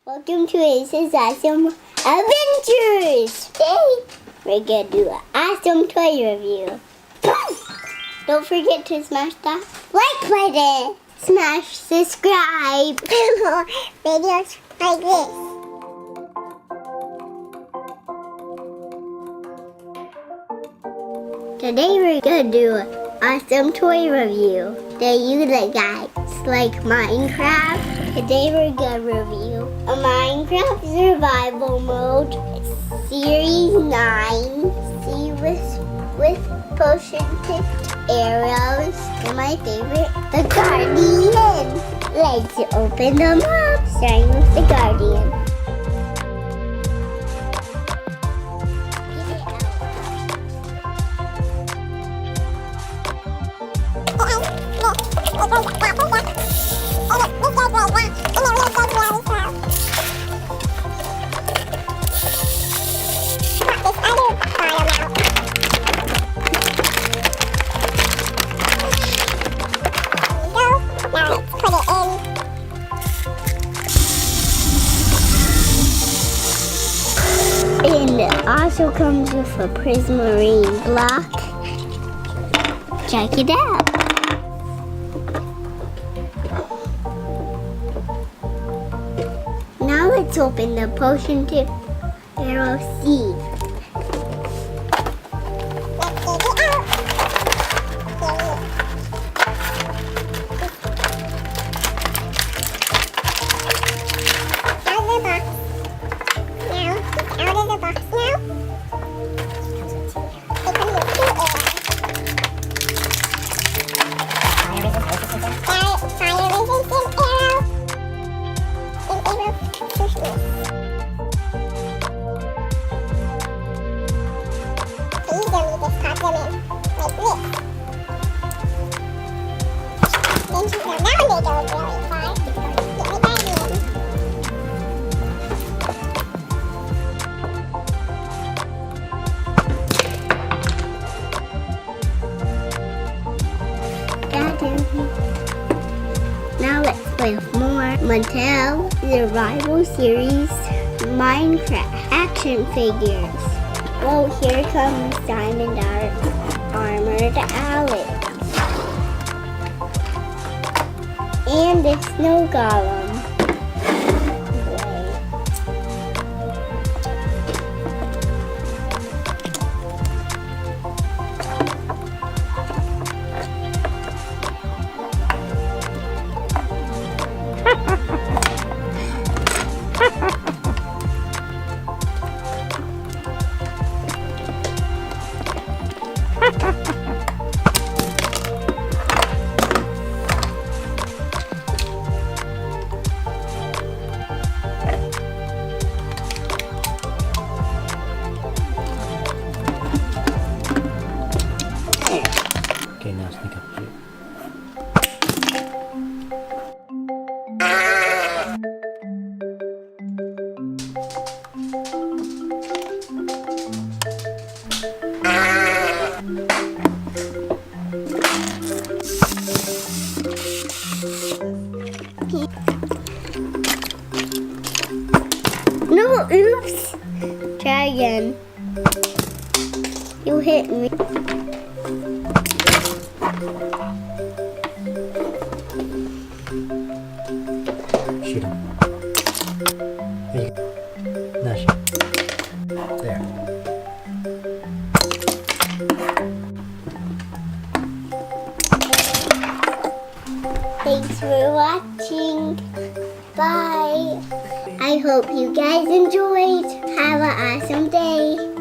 Welcome to Asas Awesome Adventures! Today, we're gonna do an awesome toy review. Don't forget to smash that like button. Smash subscribe for more videos like this. Today, we're gonna do an awesome toy review. They use it, guys, like Minecraft. Today we're gonna review a Minecraft survival mode, series 9, see with potion tipped arrows, and my favorite, the Guardian. Let's open them up, starting with the Guardian. And it also comes with a Prismarine Block. Check it out. Now let's open the potion tip arrow seed. Now let's play with more Mattel Survival Series Minecraft action figures. Oh, here comes Diamond Armored Alex. And the Snow Golem. Okay, now sneak up. No, oops. Try again. You hit me. Shoot him. There you go. Now shoot. There. Thanks for watching. Bye. I hope you guys enjoyed. Have an awesome day.